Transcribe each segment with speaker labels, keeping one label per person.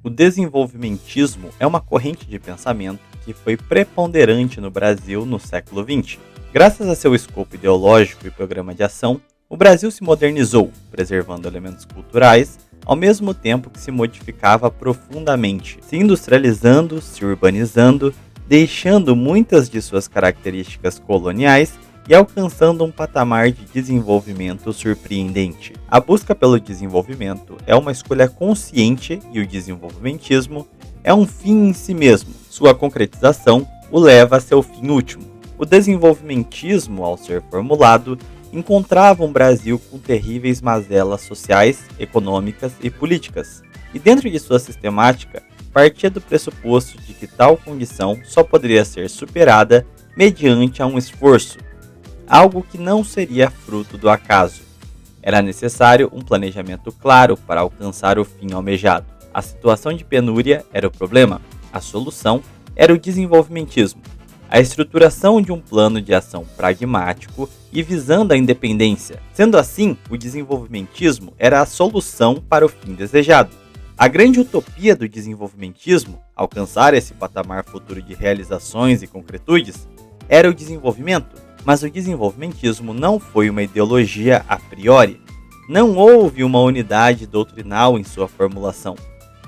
Speaker 1: O desenvolvimentismo é uma corrente de pensamento que foi preponderante no Brasil no século XX. Graças a seu escopo ideológico e programa de ação, o Brasil se modernizou, preservando elementos culturais, ao mesmo tempo que se modificava profundamente, se industrializando, se urbanizando, deixando muitas de suas características coloniais e alcançando um patamar de desenvolvimento surpreendente. A busca pelo desenvolvimento é uma escolha consciente e o desenvolvimentismo é um fim em si mesmo. Sua concretização o leva a seu fim último. O desenvolvimentismo, ao ser formulado, encontrava um Brasil com terríveis mazelas sociais, econômicas e políticas. E dentro de sua sistemática, partia do pressuposto de que tal condição só poderia ser superada mediante um esforço, algo que não seria fruto do acaso. Era necessário um planejamento claro para alcançar o fim almejado. A situação de penúria era o problema, a solução era o desenvolvimentismo, a estruturação de um plano de ação pragmático e visando a independência. Sendo assim, o desenvolvimentismo era a solução para o fim desejado. A grande utopia do desenvolvimentismo, alcançar esse patamar futuro de realizações e concretudes, era o desenvolvimento, mas o desenvolvimentismo não foi uma ideologia a priori. Não houve uma unidade doutrinal em sua formulação,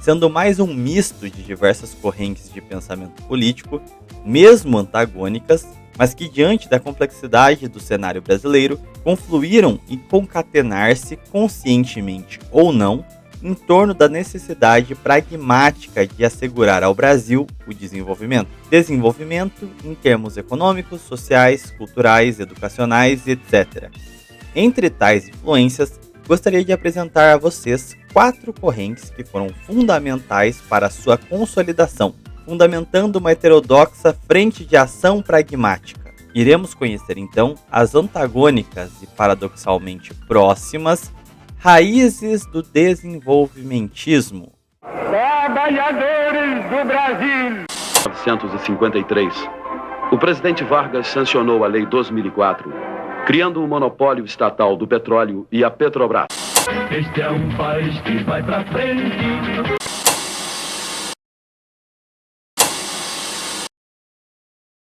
Speaker 1: sendo mais um misto de diversas correntes de pensamento político, mesmo antagônicas, mas que diante da complexidade do cenário brasileiro, confluíram em concatenar-se conscientemente ou não em torno da necessidade pragmática de assegurar ao Brasil o desenvolvimento. Desenvolvimento em termos econômicos, sociais, culturais, educacionais, etc. Entre tais influências, gostaria de apresentar a vocês 4 correntes que foram fundamentais para a sua consolidação, fundamentando uma heterodoxa frente de ação pragmática. Iremos conhecer então as antagônicas e paradoxalmente próximas raízes do desenvolvimentismo.
Speaker 2: Trabalhadores do Brasil!
Speaker 3: 1953, o presidente Vargas sancionou a Lei 2004, criando um monopólio estatal do petróleo e a Petrobras.
Speaker 2: Este é um país que vai pra frente.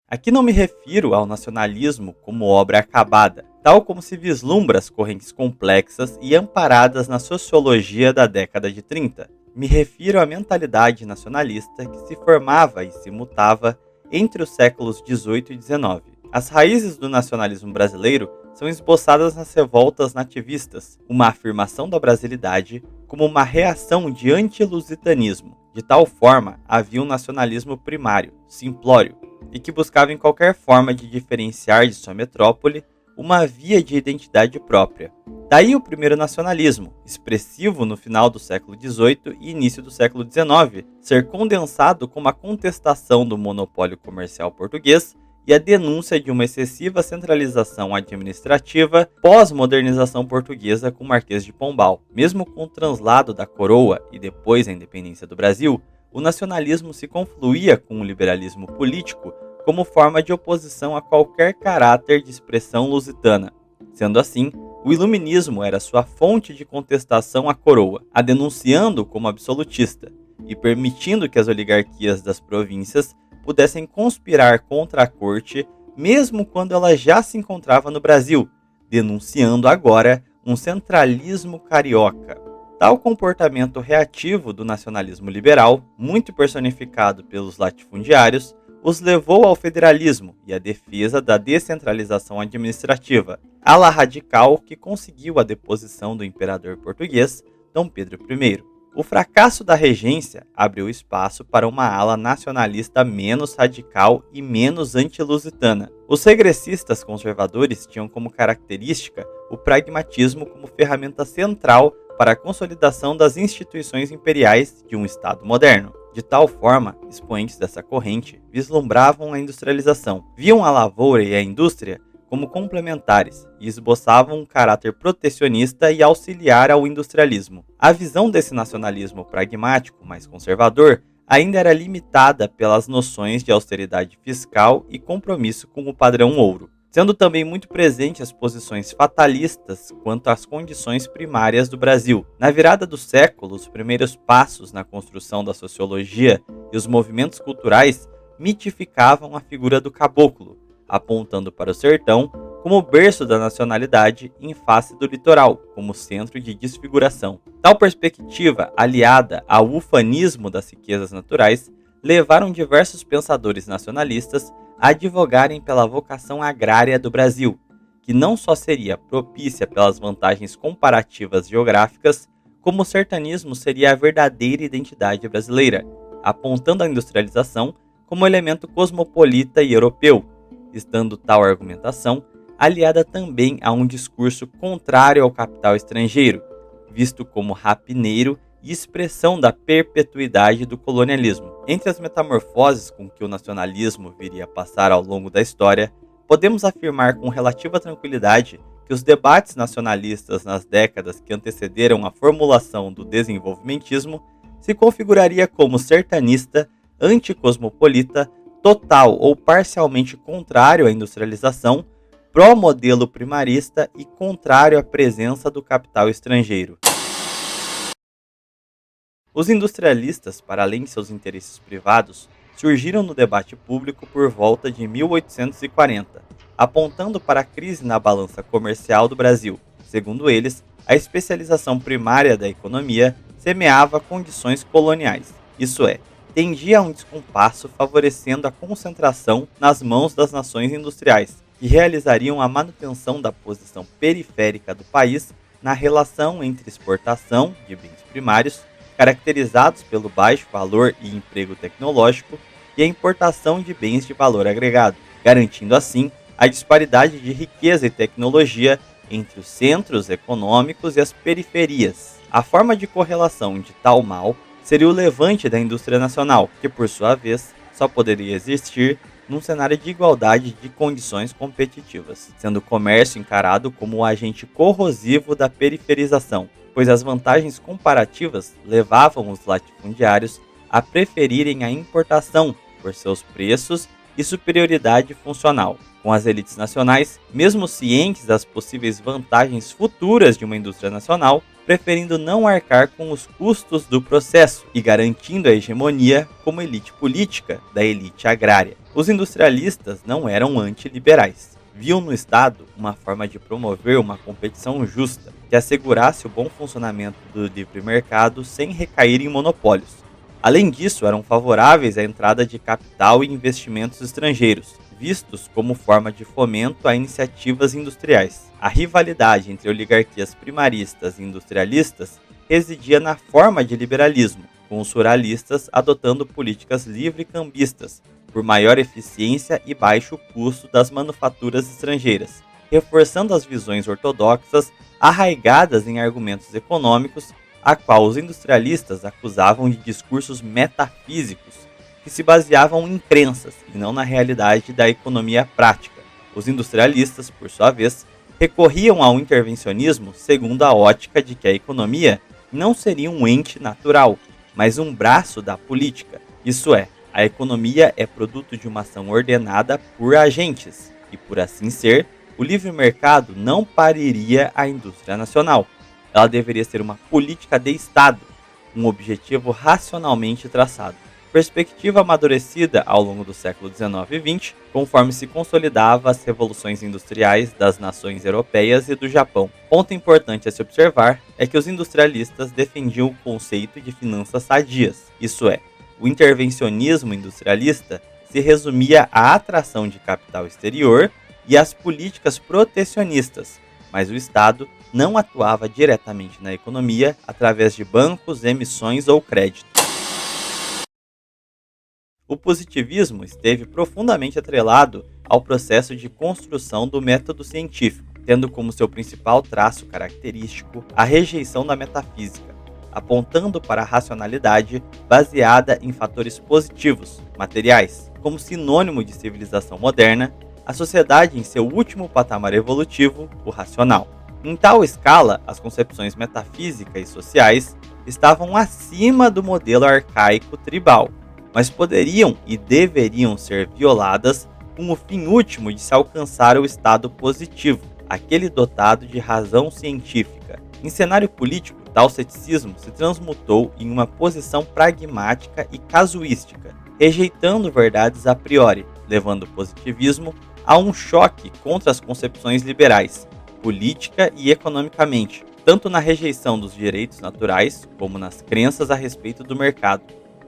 Speaker 1: Aqui não me refiro ao nacionalismo como obra acabada, tal como se vislumbra as correntes complexas e amparadas na sociologia da década de 30. Me refiro à mentalidade nacionalista que se formava e se mutava entre os séculos 18 e 19. As raízes do nacionalismo brasileiro são esboçadas nas revoltas nativistas, uma afirmação da brasilidade como uma reação de anti-lusitanismo. De tal forma, havia um nacionalismo primário, simplório, e que buscava em qualquer forma de diferenciar de sua metrópole uma via de identidade própria. Daí o primeiro nacionalismo, expressivo no final do século XVIII e início do século XIX, ser condensado como a contestação do monopólio comercial português e a denúncia de uma excessiva centralização administrativa pós-modernização portuguesa com o Marquês de Pombal. Mesmo com o translado da coroa e depois a independência do Brasil, o nacionalismo se confluía com o liberalismo político como forma de oposição a qualquer caráter de expressão lusitana. Sendo assim, o iluminismo era sua fonte de contestação à coroa, a denunciando como absolutista e permitindo que as oligarquias das províncias pudessem conspirar contra a corte, mesmo quando ela já se encontrava no Brasil, denunciando agora um centralismo carioca. Tal comportamento reativo do nacionalismo liberal, muito personificado pelos latifundiários, os levou ao federalismo e à defesa da descentralização administrativa, ala radical que conseguiu a deposição do imperador português, Dom Pedro I. O fracasso da regência abriu espaço para uma ala nacionalista menos radical e menos anti-lusitana. Os regressistas conservadores tinham como característica o pragmatismo como ferramenta central para a consolidação das instituições imperiais de um Estado moderno. De tal forma, expoentes dessa corrente vislumbravam a industrialização, viam a lavoura e a indústria como complementares e esboçavam um caráter protecionista e auxiliar ao industrialismo. A visão desse nacionalismo pragmático mais conservador ainda era limitada pelas noções de austeridade fiscal e compromisso com o padrão ouro. sendo também muito presente as posições fatalistas quanto às condições primárias do Brasil. Na virada do século, os primeiros passos na construção da sociologia e os movimentos culturais mitificavam a figura do caboclo, apontando para o sertão como berço da nacionalidade em face do litoral, como centro de desfiguração. Tal perspectiva, aliada ao ufanismo das riquezas naturais, levaram diversos pensadores nacionalistas a advogarem pela vocação agrária do Brasil, que não só seria propícia pelas vantagens comparativas geográficas, como o sertanismo seria a verdadeira identidade brasileira, apontando a industrialização como elemento cosmopolita e europeu, estando tal argumentação aliada também a um discurso contrário ao capital estrangeiro, visto como rapineiro e expressão da perpetuidade do colonialismo. Entre as metamorfoses com que o nacionalismo viria a passar ao longo da história, podemos afirmar com relativa tranquilidade que os debates nacionalistas nas décadas que antecederam a formulação do desenvolvimentismo se configuraria como sertanista, anticosmopolita, total ou parcialmente contrário à industrialização, pró-modelo primarista e contrário à presença do capital estrangeiro. Os industrialistas, para além de seus interesses privados, surgiram no debate público por volta de 1840, apontando para a crise na balança comercial do Brasil. Segundo eles, a especialização primária da economia semeava condições coloniais, isso é, tendia a um descompasso favorecendo a concentração nas mãos das nações industriais, que realizariam a manutenção da posição periférica do país na relação entre exportação de bens primários, caracterizados pelo baixo valor e emprego tecnológico, e a importação de bens de valor agregado, garantindo assim a disparidade de riqueza e tecnologia entre os centros econômicos e as periferias. A forma de correlação de tal mal seria o levante da indústria nacional, que por sua vez só poderia existir num cenário de igualdade de condições competitivas, sendo o comércio encarado como o agente corrosivo da periferização, pois as vantagens comparativas levavam os latifundiários a preferirem a importação por seus preços e superioridade funcional, com as elites nacionais, mesmo cientes das possíveis vantagens futuras de uma indústria nacional, preferindo não arcar com os custos do processo e garantindo a hegemonia como elite política da elite agrária. Os industrialistas não eram antiliberais. Viam no Estado uma forma de promover uma competição justa, que assegurasse o bom funcionamento do livre mercado sem recair em monopólios. Além disso, eram favoráveis à entrada de capital e investimentos estrangeiros, vistos como forma de fomento a iniciativas industriais. A rivalidade entre oligarquias primaristas e industrialistas residia na forma de liberalismo, com os ruralistas adotando políticas livre-cambistas, por maior eficiência e baixo custo das manufaturas estrangeiras, reforçando as visões ortodoxas arraigadas em argumentos econômicos, a qual os industrialistas acusavam de discursos metafísicos, que se baseavam em crenças e não na realidade da economia prática. Os industrialistas, por sua vez, recorriam ao intervencionismo segundo a ótica de que a economia não seria um ente natural, mas um braço da política, isso é, a economia é produto de uma ação ordenada por agentes, e por assim ser, o livre mercado não pariria a indústria nacional. Ela deveria ser uma política de Estado, um objetivo racionalmente traçado. Perspectiva amadurecida ao longo do século XIX e XX, conforme se consolidava as revoluções industriais das nações europeias e do Japão. Ponto importante a se observar é que os industrialistas defendiam o conceito de finanças sadias, isso é, o intervencionismo industrialista se resumia à atração de capital exterior e às políticas protecionistas, mas o Estado não atuava diretamente na economia através de bancos, emissões ou crédito. O positivismo esteve profundamente atrelado ao processo de construção do método científico, tendo como seu principal traço característico a rejeição da metafísica, apontando para a racionalidade baseada em fatores positivos, materiais, como sinônimo de civilização moderna, a sociedade em seu último patamar evolutivo, o racional. Em tal escala, as concepções metafísicas e sociais estavam acima do modelo arcaico tribal, mas poderiam e deveriam ser violadas com o fim último de se alcançar o estado positivo, aquele dotado de razão científica. Em cenário político, tal ceticismo se transmutou em uma posição pragmática e casuística, rejeitando verdades a priori, levando o positivismo a um choque contra as concepções liberais, política e economicamente, tanto na rejeição dos direitos naturais como nas crenças a respeito do mercado,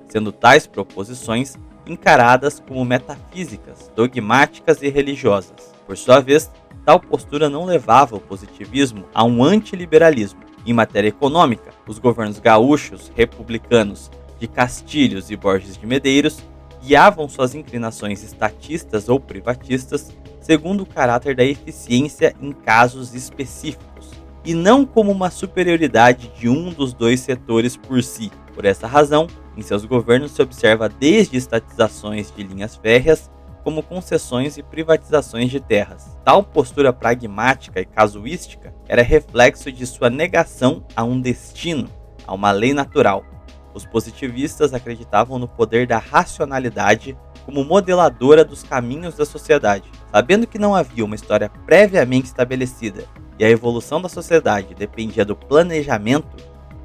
Speaker 1: sendo tais proposições encaradas como metafísicas, dogmáticas e religiosas. Por sua vez, tal postura não levava o positivismo a um antiliberalismo. Em matéria econômica, os governos gaúchos, republicanos, de Castilhos e Borges de Medeiros guiavam suas inclinações estatistas ou privatistas segundo o caráter da eficiência em casos específicos, e não como uma superioridade de um dos dois setores por si. Por essa razão, em seus governos se observa desde estatizações de linhas férreas, como concessões e privatizações de terras. Tal postura pragmática e casuística era reflexo de sua negação a um destino, a uma lei natural. Os positivistas acreditavam no poder da racionalidade como modeladora dos caminhos da sociedade. Sabendo que não havia uma história previamente estabelecida e a evolução da sociedade dependia do planejamento,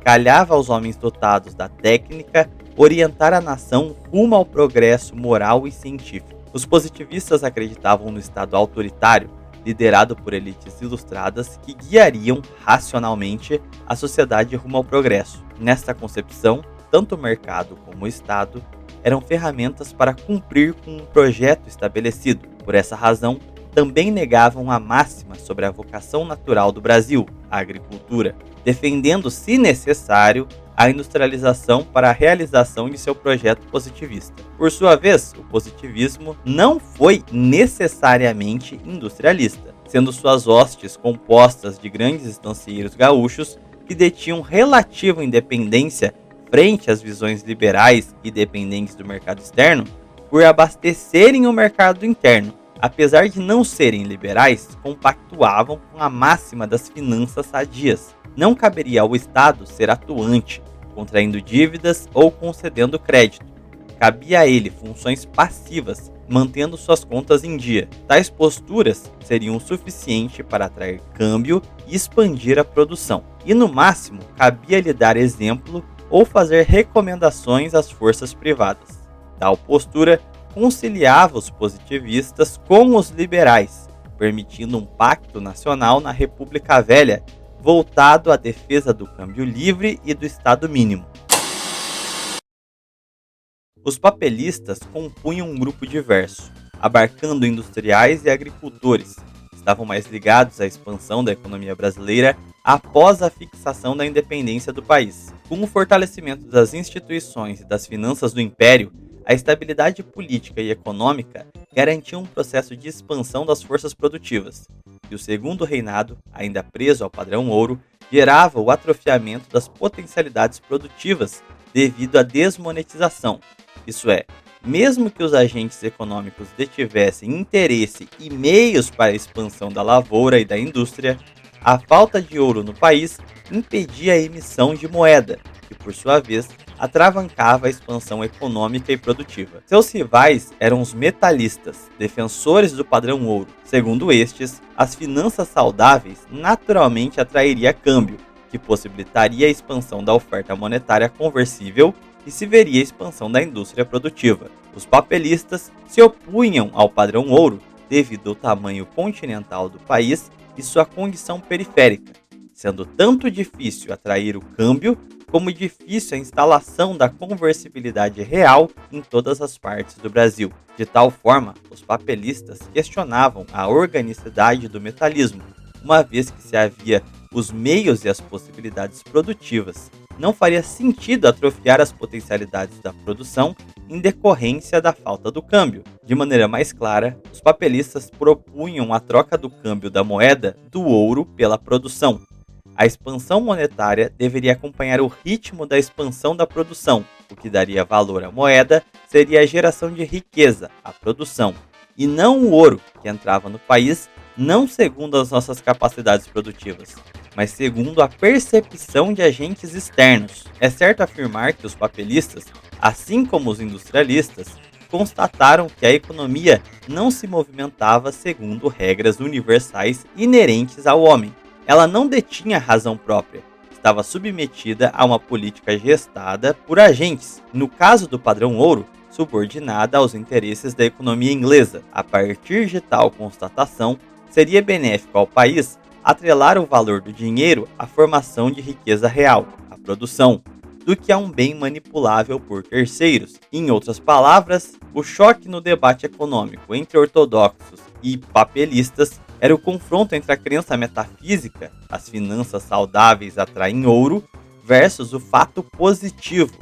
Speaker 1: calhava aos homens dotados da técnica orientar a nação rumo ao progresso moral e científico. Os positivistas acreditavam no Estado autoritário, liderado por elites ilustradas que guiariam racionalmente a sociedade rumo ao progresso. Nesta concepção, tanto o mercado como o Estado eram ferramentas para cumprir com um projeto estabelecido. Por essa razão, também negavam a máxima sobre a vocação natural do Brasil, a agricultura, defendendo, se necessário, a industrialização para a realização de seu projeto positivista. Por sua vez, o positivismo não foi necessariamente industrialista, sendo suas hostes compostas de grandes estancieiros gaúchos que detinham relativa independência frente às visões liberais e dependentes do mercado externo, por abastecerem o mercado interno. Apesar de não serem liberais, compactuavam com a máxima das finanças sadias. Não caberia ao Estado ser atuante, contraindo dívidas ou concedendo crédito. Cabia a ele funções passivas, mantendo suas contas em dia. Tais posturas seriam o suficiente para atrair câmbio e expandir a produção. E no máximo, cabia-lhe dar exemplo ou fazer recomendações às forças privadas. Tal postura conciliava os positivistas com os liberais, permitindo um pacto nacional na República Velha, voltado à defesa do câmbio livre e do Estado mínimo. Os papelistas compunham um grupo diverso, abarcando industriais e agricultores. Estavam mais ligados à expansão da economia brasileira após a fixação da independência do país. Com o fortalecimento das instituições e das finanças do Império, a estabilidade política e econômica garantia um processo de expansão das forças produtivas, e o segundo reinado, ainda preso ao padrão ouro, gerava o atrofiamento das potencialidades produtivas devido à desmonetização. Isso é, mesmo que os agentes econômicos detivessem interesse e meios para a expansão da lavoura e da indústria, a falta de ouro no país impedia a emissão de moeda, que por sua vez atravancava a expansão econômica e produtiva. Seus rivais eram os metalistas, defensores do padrão ouro. Segundo estes, as finanças saudáveis naturalmente atrairia câmbio, que possibilitaria a expansão da oferta monetária conversível e se veria a expansão da indústria produtiva. Os papelistas se opunham ao padrão ouro devido ao tamanho continental do país e sua condição periférica, sendo tanto difícil atrair o câmbio como difícil a instalação da conversibilidade real em todas as partes do Brasil. De tal forma, os papelistas questionavam a organicidade do metalismo, uma vez que se havia os meios e as possibilidades produtivas. Não faria sentido atrofiar as potencialidades da produção em decorrência da falta do câmbio. De maneira mais clara, os papelistas propunham a troca do câmbio da moeda do ouro pela produção. A expansão monetária deveria acompanhar o ritmo da expansão da produção. O que daria valor à moeda seria a geração de riqueza, a produção, e não o ouro que entrava no país, não segundo as nossas capacidades produtivas, mas segundo a percepção de agentes externos. É certo afirmar que os papelistas, assim como os industrialistas, constataram que a economia não se movimentava segundo regras universais inerentes ao homem. Ela não detinha razão própria, estava submetida a uma política gestada por agentes, no caso do padrão ouro, subordinada aos interesses da economia inglesa. A partir de tal constatação, seria benéfico ao país atrelar o valor do dinheiro à formação de riqueza real, à produção, do que a um bem manipulável por terceiros. Em outras palavras, o choque no debate econômico entre ortodoxos e papelistas era o confronto entre a crença metafísica, as finanças saudáveis atraem ouro, versus o fato positivo,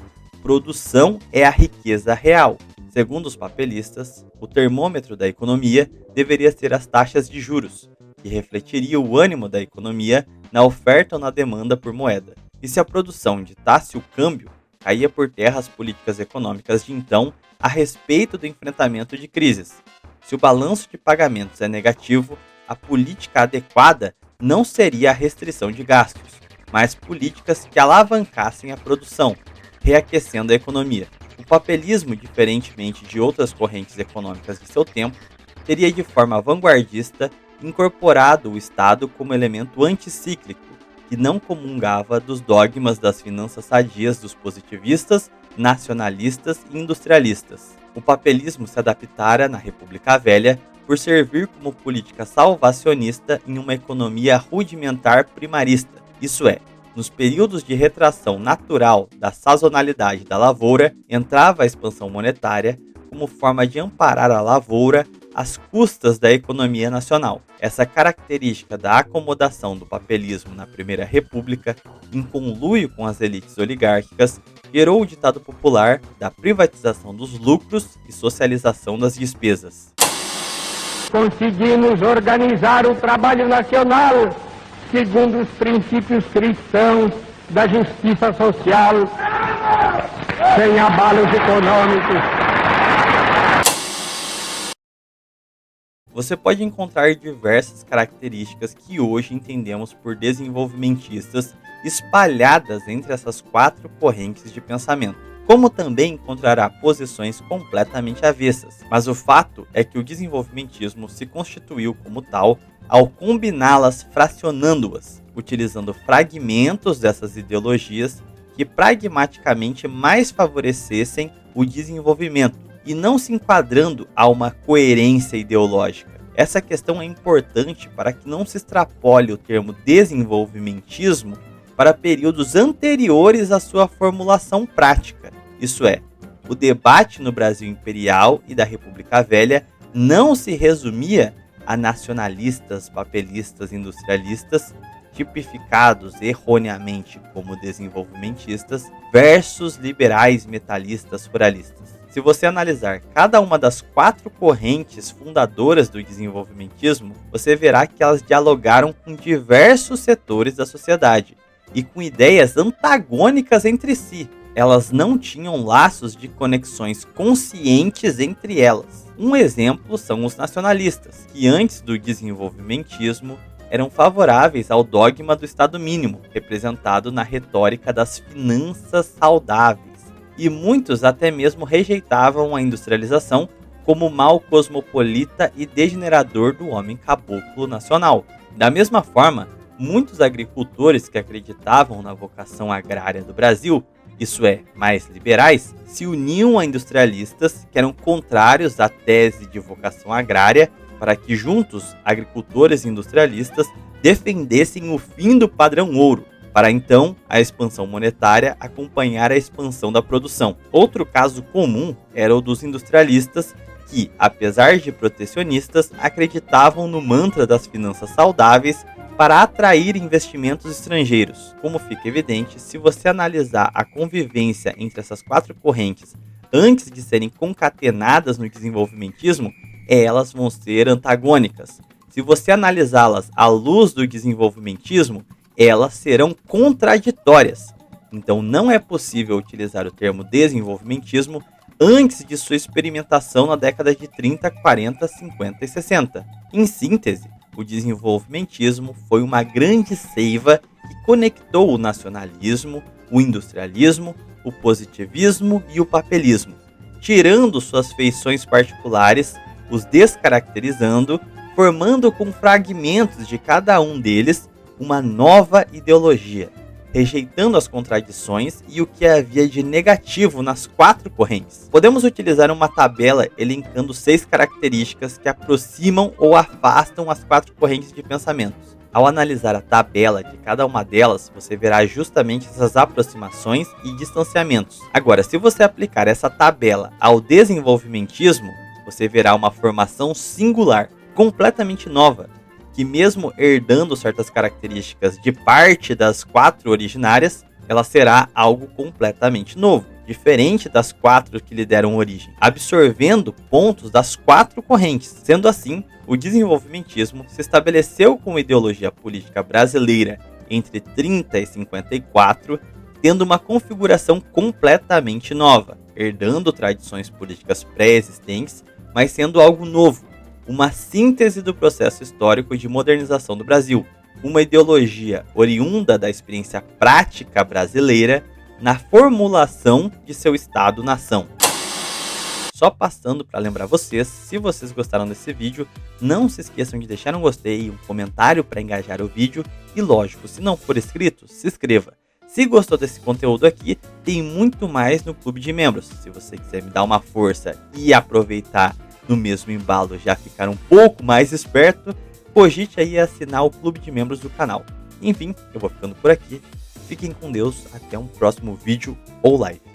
Speaker 1: produção é a riqueza real. Segundo os papelistas, o termômetro da economia deveria ser as taxas de juros, que refletiria o ânimo da economia na oferta ou na demanda por moeda. E se a produção ditasse o câmbio, caía por terra as políticas econômicas de então a respeito do enfrentamento de crises. Se o balanço de pagamentos é negativo, a política adequada não seria a restrição de gastos, mas políticas que alavancassem a produção, reaquecendo a economia. O papelismo, diferentemente de outras correntes econômicas de seu tempo, teria de forma vanguardista incorporado o Estado como elemento anticíclico, que não comungava dos dogmas das finanças sadias dos positivistas, nacionalistas e industrialistas. O papelismo se adaptara na República Velha por servir como política salvacionista em uma economia rudimentar primarista, isso é, nos períodos de retração natural da sazonalidade da lavoura, entrava a expansão monetária como forma de amparar a lavoura às custas da economia nacional. Essa característica da acomodação do papelismo na Primeira República, em conluio com as elites oligárquicas, gerou o ditado popular da privatização dos lucros e socialização das despesas.
Speaker 4: Conseguimos organizar o trabalho nacional segundo os princípios cristãos da justiça social, sem abalos econômicos.
Speaker 1: Você pode encontrar diversas características que hoje entendemos por desenvolvimentistas espalhadas entre essas quatro correntes de pensamento, como também encontrará posições completamente avessas, mas o fato é que o desenvolvimentismo se constituiu como tal ao combiná-las fracionando-as, utilizando fragmentos dessas ideologias que pragmaticamente mais favorecessem o desenvolvimento, e não se enquadrando a uma coerência ideológica. Essa questão é importante para que não se extrapole o termo desenvolvimentismo para períodos anteriores à sua formulação prática. Isso é, o debate no Brasil imperial e da República Velha não se resumia a nacionalistas, papelistas, industrialistas, tipificados erroneamente como desenvolvimentistas, versus liberais, metalistas, ruralistas. Se você analisar cada uma das quatro correntes fundadoras do desenvolvimentismo, você verá que elas dialogaram com diversos setores da sociedade e com ideias antagônicas entre si. Elas não tinham laços de conexões conscientes entre elas. Um exemplo são os nacionalistas, que antes do desenvolvimentismo eram favoráveis ao dogma do Estado mínimo, representado na retórica das finanças saudáveis. E muitos até mesmo rejeitavam a industrialização como mal cosmopolita e degenerador do homem caboclo nacional. Da mesma forma, muitos agricultores que acreditavam na vocação agrária do Brasil, isso é, mais liberais, se uniam a industrialistas que eram contrários à tese de vocação agrária para que juntos, agricultores e industrialistas defendessem o fim do padrão ouro, para então a expansão monetária acompanhar a expansão da produção. Outro caso comum era o dos industrialistas que, apesar de protecionistas, acreditavam no mantra das finanças saudáveis para atrair investimentos estrangeiros. Como fica evidente, se você analisar a convivência entre essas quatro correntes antes de serem concatenadas no desenvolvimentismo, elas vão ser antagônicas. Se você analisá-las à luz do desenvolvimentismo, elas serão contraditórias. Então não é possível utilizar o termo desenvolvimentismo antes de sua experimentação na década de 30, 40, 50 e 60. Em síntese, o desenvolvimentismo foi uma grande seiva que conectou o nacionalismo, o industrialismo, o positivismo e o papelismo. tirando suas feições particulares, os descaracterizando, formando com fragmentos de cada um deles uma nova ideologia, rejeitando as contradições e o que havia de negativo nas 4 correntes. Podemos utilizar uma tabela elencando 6 características que aproximam ou afastam as 4 correntes de pensamentos. Ao analisar a tabela de cada uma delas, você verá justamente essas aproximações e distanciamentos. Agora, se você aplicar essa tabela ao desenvolvimentismo, você verá uma formação singular, completamente nova, que mesmo herdando certas características de parte das 4 originárias, ela será algo completamente novo, diferente das 4 que lhe deram origem, absorvendo pontos das 4 correntes. Sendo assim, o desenvolvimentismo se estabeleceu como ideologia política brasileira entre 30 e 54, tendo uma configuração completamente nova, herdando tradições políticas pré-existentes, mas sendo algo novo, uma síntese do processo histórico de modernização do Brasil, uma ideologia oriunda da experiência prática brasileira na formulação de seu Estado-nação. Só passando para lembrar vocês, se vocês gostaram desse vídeo, não se esqueçam de deixar um gostei, um comentário para engajar o vídeo e, lógico, se não for inscrito, se inscreva. Se gostou desse conteúdo aqui, tem muito mais no Clube de Membros. Se você quiser me dar uma força e aproveitar no mesmo embalo, já ficar um pouco mais esperto, cogite aí assinar o Clube de Membros do canal. Enfim, eu vou ficando por aqui. Fiquem com Deus, até um próximo vídeo ou live.